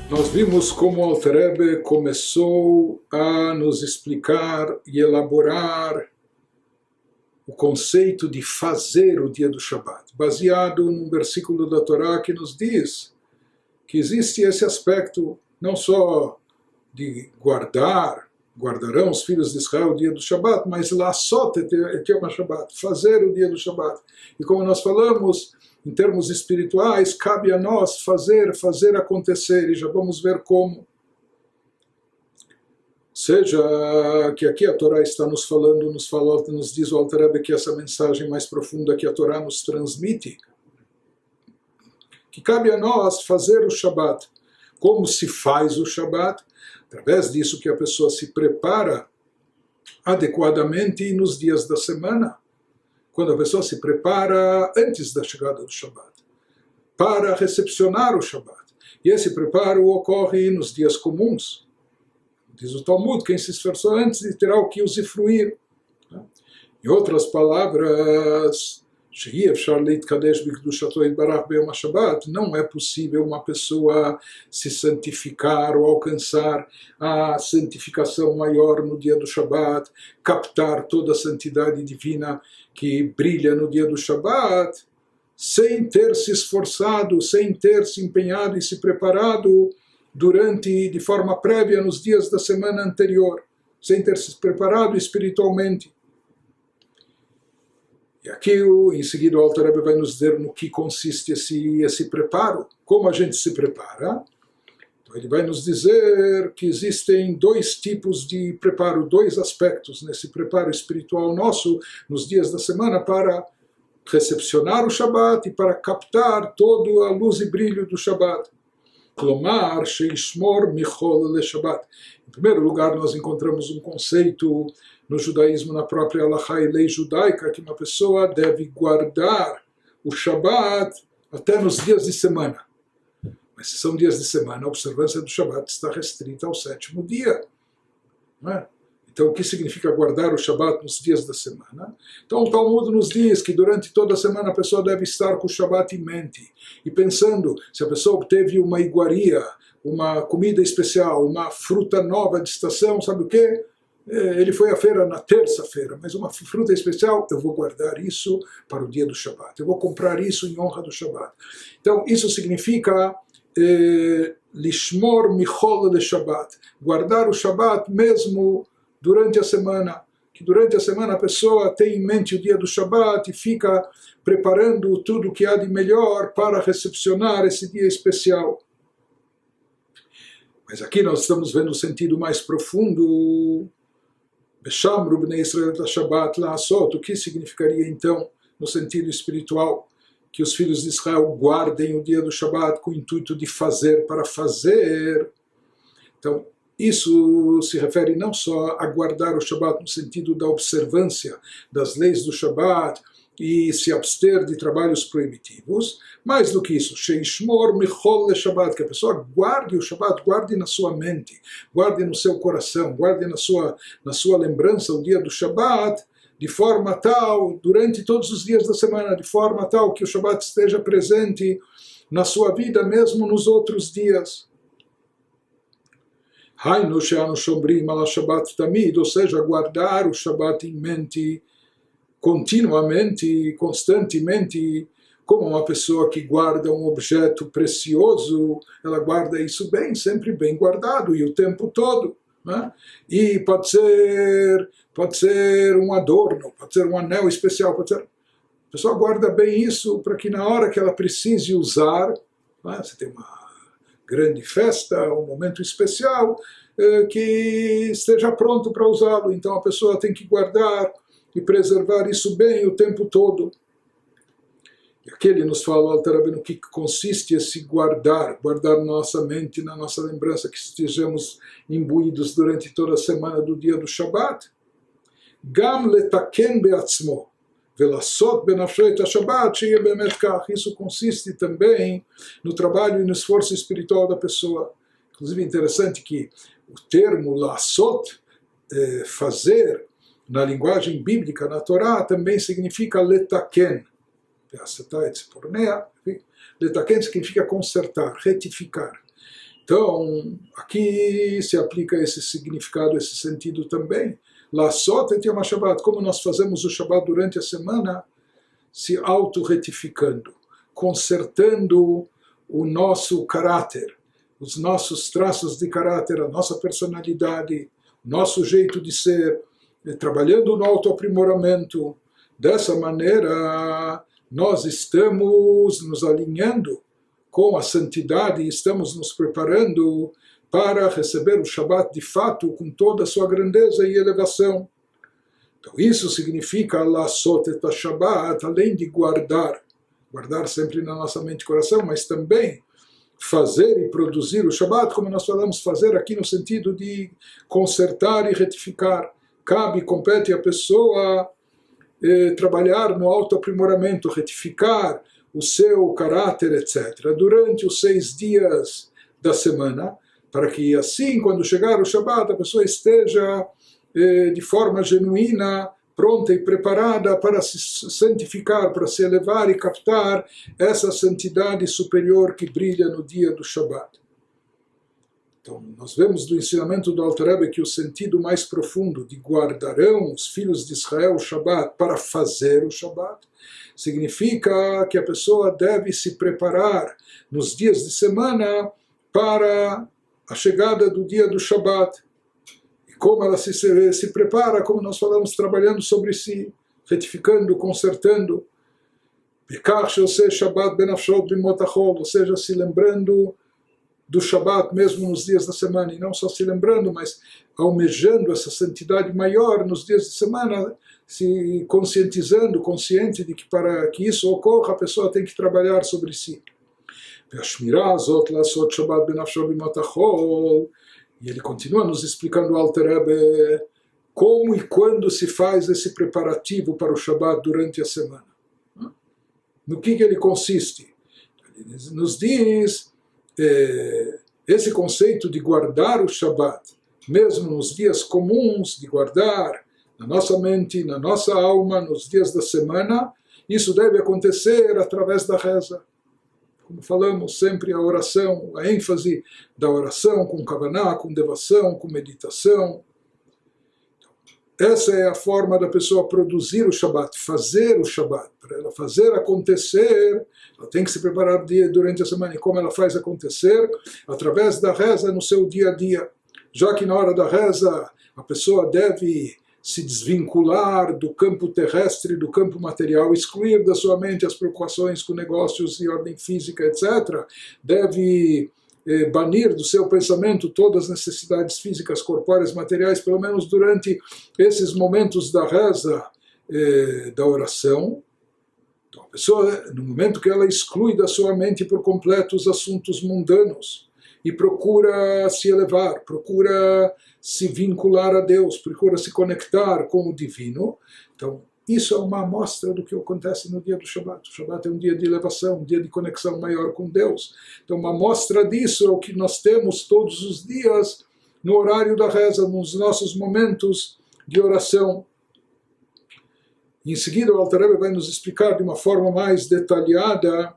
Nós vimos como o Alter Rebbe começou a nos explicar e elaborar o conceito de fazer o dia do Shabat, baseado num versículo da Torá que nos diz que existe esse aspecto não só de guardarão os filhos de Israel o dia do Shabat, mas Lasot et Yom HaShabbat, fazer o dia do Shabat. E como nós falamos, em termos espirituais, cabe a nós fazer acontecer, e já vamos ver como. Seja que aqui a Torá está nos falando, nos diz o Alter Rebbe que essa mensagem mais profunda que a Torá nos transmite, que cabe a nós fazer o Shabat. Como se faz o Shabat? Através disso que a pessoa se prepara adequadamente nos dias da semana. Quando a pessoa se prepara antes da chegada do Shabat, para recepcionar o Shabat. E esse preparo ocorre nos dias comuns. Diz o Talmud, quem se esforçou antes terá o que usufruir. Em outras palavras, não é possível uma pessoa se santificar ou alcançar a santificação maior no dia do Shabat, captar toda a santidade divina que brilha no dia do Shabat, sem ter se esforçado, sem ter se empenhado e se preparado de forma prévia nos dias da semana anterior, sem ter se preparado espiritualmente. E aqui, em seguida, o Alter Rebbe vai nos dizer no que consiste esse preparo, como a gente se prepara. Então, ele vai nos dizer que existem dois tipos de preparo, dois aspectos nesse preparo espiritual nosso nos dias da semana para recepcionar o Shabat e para captar toda a luz e brilho do Shabat. Klomar sheishmor michol le Shabat. Em primeiro lugar, nós encontramos um conceito no judaísmo, na própria Halachá e lei judaica, que uma pessoa deve guardar o Shabat até nos dias de semana. Mas se são dias de semana, a observância do Shabat está restrita ao sétimo dia. Não é? Então, o que significa guardar o Shabat nos dias da semana? Então, o Talmud nos diz que durante toda a semana a pessoa deve estar com o Shabat em mente. E pensando, se a pessoa obteve uma iguaria, uma comida especial, uma fruta nova de estação, sabe o quê? Ele foi à feira na terça-feira, mas uma fruta especial, eu vou guardar isso para o dia do Shabat. Eu vou comprar isso em honra do Shabat. Então, isso significa lishmor michol le Shabat. Guardar o Shabat mesmo durante a semana, que durante a semana a pessoa tem em mente o dia do Shabat e fica preparando tudo o que há de melhor para recepcionar esse dia especial. Mas aqui nós estamos vendo o sentido mais profundo. Beshamru bnei Israel Shabbat la'asot. O que significaria então, no sentido espiritual, que os filhos de Israel guardem o dia do Shabat com o intuito de fazer para fazer? Então, isso se refere não só a guardar o Shabat no sentido da observância das leis do Shabat e se abster de trabalhos proibitivos, mais do que isso, sheishmor michol le Shabat, que a pessoa guarde o Shabat, guarde na sua mente, guarde no seu coração, guarde na sua lembrança o dia do Shabat, de forma tal, durante todos os dias da semana, de forma tal que o Shabat esteja presente na sua vida, mesmo nos outros dias. Hainu she'anu shomrim ala Shabbat tamid, ou seja, guardar o Shabat em mente continuamente, constantemente, como uma pessoa que guarda um objeto precioso, ela guarda isso bem, sempre bem guardado, e o tempo todo. Né? E pode ser um adorno, pode ser um anel especial, a pessoa guarda bem isso para que na hora que ela precise usar, né? Você tem uma grande festa, um momento especial, que esteja pronto para usá-lo. Então a pessoa tem que guardar e preservar isso bem o tempo todo. E aqui ele nos fala, Alter Rebbe, no que consiste esse guardar na nossa mente, na nossa lembrança, que estejamos imbuídos durante toda a semana do dia do Shabat. Gam letaken beatzmo, velasot benafsho et Shabbat, she'yeh bemet kach. Isso consiste também no trabalho e no esforço espiritual da pessoa. Inclusive é interessante que o termo lasot, fazer, na linguagem bíblica, na Torá, também significa letaken. Letaken significa consertar, retificar. Então, aqui se aplica esse significado, esse sentido também. Lasot et Yom HaShabbat, como nós fazemos o Shabbat durante a semana, se auto-retificando, consertando o nosso caráter, os nossos traços de caráter, a nossa personalidade, nosso jeito de ser, trabalhando no autoaprimoramento. Dessa maneira, nós estamos nos alinhando com a santidade e estamos nos preparando para receber o Shabbat de fato com toda a sua grandeza e elevação. Então isso significa Lasot et Shabbat, além de guardar sempre na nossa mente e coração, mas também fazer e produzir o Shabbat, como nós falamos, fazer aqui no sentido de consertar e retificar. Compete à pessoa trabalhar no autoaprimoramento, retificar o seu caráter, etc., durante os 6 dias da semana, para que assim, quando chegar o Shabbat, a pessoa esteja de forma genuína, pronta e preparada para se santificar, para se elevar e captar essa santidade superior que brilha no dia do Shabbat. Então, nós vemos do ensinamento do Alter Rebbe que o sentido mais profundo de guardarão os filhos de Israel o Shabbat para fazer o Shabbat significa que a pessoa deve se preparar nos dias de semana para a chegada do dia do Shabbat. E como ela se prepara, como nós falamos, trabalhando sobre si, retificando, consertando. Ou seja, se lembrando do Shabbat mesmo nos dias da semana, e não só se lembrando, mas almejando essa santidade maior nos dias de semana, se conscientizando, consciente de que para que isso ocorra, a pessoa tem que trabalhar sobre si. E ele continua nos explicando, o Alter Rebbe, como e quando se faz esse preparativo para o Shabbat durante a semana. No que ele consiste? Ele nos diz esse conceito de guardar o Shabbat, mesmo nos dias comuns, de guardar na nossa mente, na nossa alma, nos dias da semana, isso deve acontecer através da reza. Como falamos sempre, a oração, a ênfase da oração com kavaná, com devoção, com meditação. Essa é a forma da pessoa produzir o Shabbat, fazer o Shabbat. Para ela fazer acontecer, ela tem que se preparar durante a semana. E como ela faz acontecer? Através da reza no seu dia a dia. Já que na hora da reza a pessoa deve se desvincular do campo terrestre, do campo material, excluir da sua mente as preocupações com negócios de ordem física, etc. Deve banir do seu pensamento todas as necessidades físicas, corpóreas, materiais, pelo menos durante esses momentos da reza, da oração. Então, a pessoa, no momento que ela exclui da sua mente por completo os assuntos mundanos e procura se elevar, procura se vincular a Deus, procura se conectar com o divino, então isso é uma amostra do que acontece no dia do Shabbat. O Shabbat é um dia de elevação, um dia de conexão maior com Deus. Então uma amostra disso é o que nós temos todos os dias no horário da reza, nos nossos momentos de oração. Em seguida o Alter Rebbe vai nos explicar de uma forma mais detalhada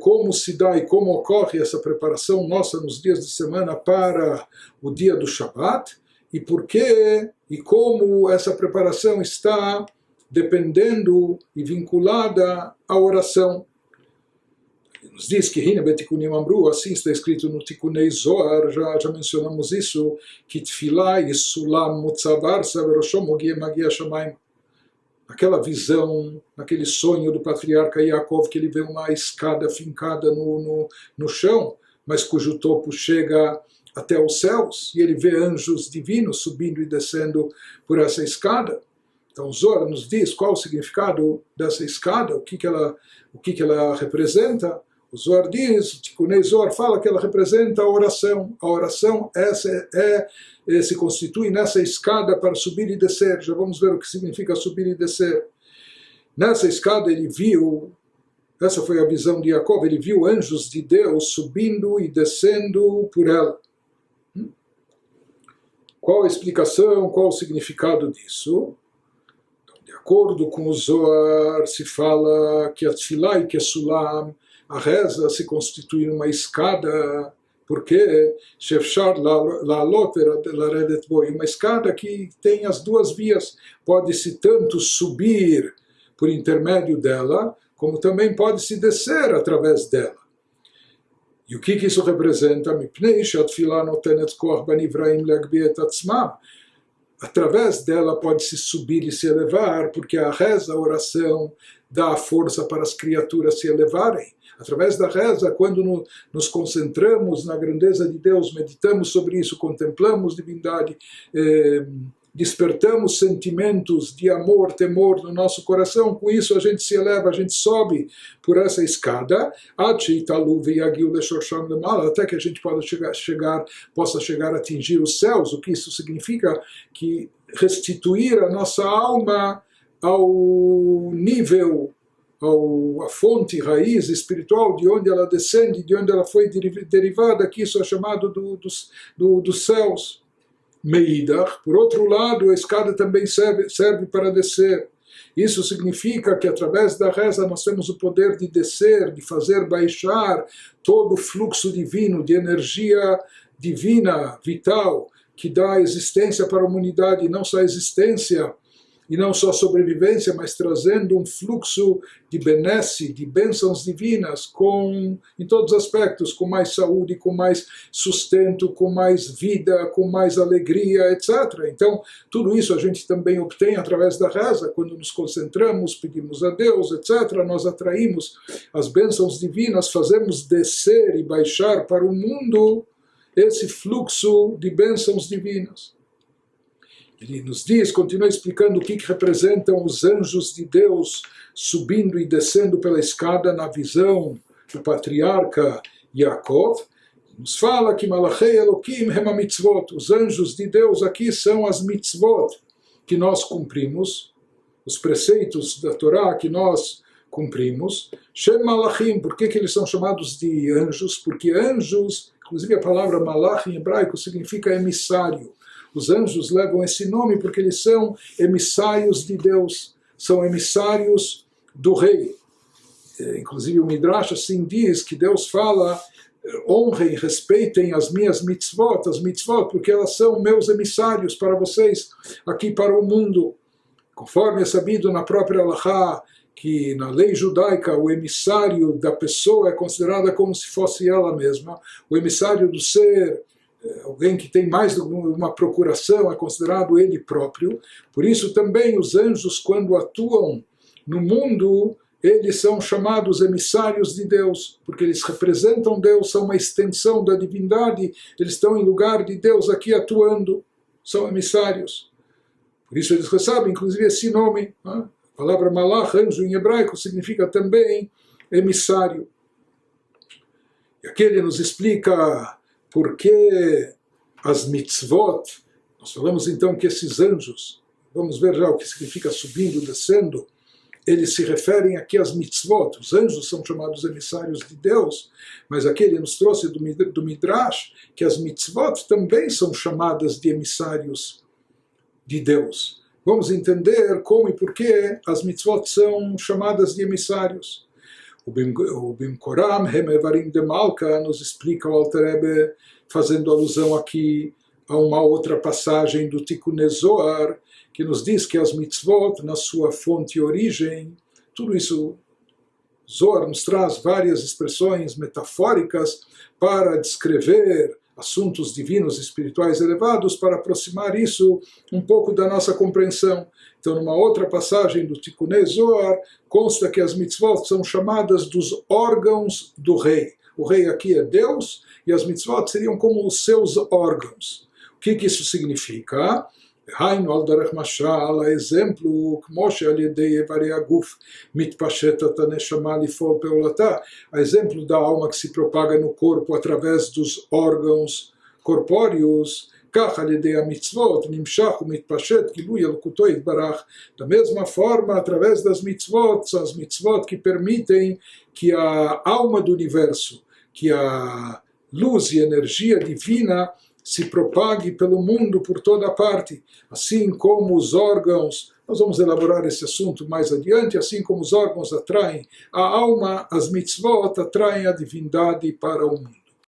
como se dá e como ocorre essa preparação nossa nos dias de semana para o dia do Shabbat, e por quê e como essa preparação está dependendo e vinculada à oração. Ele nos diz que Hine Betikunim Amru, assim está escrito no Tikunei Zohar, já mencionamos isso, que Tfilah e Sulam Mutzavar Saveroshom Ogie Magia Shamayim. Aquela visão, aquele sonho do patriarca Yaakov, que ele vê uma escada fincada no chão, mas cujo topo chega até os céus, e ele vê anjos divinos subindo e descendo por essa escada. Então Zohar nos diz qual o significado dessa escada, o que ela representa. O Zohar diz, o Tikunei Zohar fala que ela representa a oração. A oração se constitui nessa escada para subir e descer. Já vamos ver o que significa subir e descer. Nessa escada ele viu, essa foi a visão de Yaakov, ele viu anjos de Deus subindo e descendo por ela. Qual a explicação, qual o significado disso? Então, de acordo com o Zohar, se fala que a Tfilah e que a Sulam, a reza se constitui numa escada porque Shefshar La'alot La'redet Bo, uma escada que tem as duas vias, pode-se tanto subir por intermédio dela, como também pode-se descer através dela. E o que isso representa? Através dela pode-se subir e se elevar, porque a reza, a oração, dá força para as criaturas se elevarem. Através da reza, quando nos concentramos na grandeza de Deus, meditamos sobre isso, contemplamos divindade, despertamos sentimentos de amor, temor no nosso coração, com isso a gente se eleva, a gente sobe por essa escada, até que a gente possa chegar a atingir os céus. O que isso significa? Que restituir a nossa alma ao nível, a fonte, raiz espiritual, de onde ela descende, de onde ela foi derivada, que isso é chamado dos céus. Meidach, por outro lado, a escada também serve para descer. Isso significa que através da reza nós temos o poder de descer, de fazer baixar todo o fluxo divino, de energia divina, vital, que dá existência para a humanidade, não só existência, e não só sobrevivência, mas trazendo um fluxo de benesse, de bênçãos divinas, em todos os aspectos, com mais saúde, com mais sustento, com mais vida, com mais alegria, etc. Então, tudo isso a gente também obtém através da reza, quando nos concentramos, pedimos a Deus, etc. Nós atraímos as bênçãos divinas, fazemos descer e baixar para o mundo esse fluxo de bênçãos divinas. Ele nos diz, continua explicando o que representam os anjos de Deus subindo e descendo pela escada na visão do patriarca Yaakov. Nos fala que Malachei Elokim Hema Mitzvot, os anjos de Deus aqui são as mitzvot que nós cumprimos, os preceitos da Torá que nós cumprimos. Shem Malachim, por que eles são chamados de anjos? Porque anjos, inclusive a palavra malach em hebraico significa emissário. Os anjos levam esse nome porque eles são emissários de Deus, são emissários do rei. Inclusive o Midrash assim diz que Deus fala, honrem, respeitem as minhas mitzvot, porque elas são meus emissários para vocês, aqui para o mundo. Conforme é sabido na própria Halachá, que na lei judaica o emissário da pessoa é considerada como se fosse ela mesma, o emissário do ser, alguém que tem mais de uma procuração, é considerado ele próprio. Por isso também os anjos, quando atuam no mundo, eles são chamados emissários de Deus, porque eles representam Deus, são uma extensão da divindade, eles estão em lugar de Deus aqui atuando, são emissários. Por isso eles recebem, inclusive, esse nome. A palavra malach, anjo em hebraico, significa também emissário. E aqui ele nos explica porque as mitzvot, nós falamos então que esses anjos, vamos ver já o que significa subindo, descendo, eles se referem aqui às mitzvot. Os anjos são chamados emissários de Deus, mas aqui ele nos trouxe do Midrash que as mitzvot também são chamadas de emissários de Deus. Vamos entender como e por que as mitzvot são chamadas de emissários. O Bimkoram, Hemevarim de Malka, nos explica o Alter Rebbe, fazendo alusão aqui a uma outra passagem do Tikkun Zohar, que nos diz que as mitzvot, na sua fonte e origem, tudo isso, Zohar nos traz várias expressões metafóricas para descrever assuntos divinos, espirituais elevados, para aproximar isso um pouco da nossa compreensão. Então, numa outra passagem do Tikkun Zohar, consta que as mitzvot são chamadas dos órgãos do rei. O rei aqui é Deus, e as mitzvot seriam como os seus órgãos. O que isso significa? Hainu al derech mashal, a exemplo, Moshe al yedei evarei aguf mitpashetat haneshama lifol peolata, a exemplo da alma que se propaga no corpo através dos órgãos corpóreos, kach al yedei mitzvot nimshach umitpashet gilui elokutoi yitbarach. Da mesma forma, através das mitzvot, são as mitzvot que permitem que a alma do universo, que a luz e energia divina se propague pelo mundo por toda parte, assim como os órgãos, nós vamos elaborar esse assunto mais adiante, assim como os órgãos atraem a alma, as mitzvot atraem a divindade para o mundo.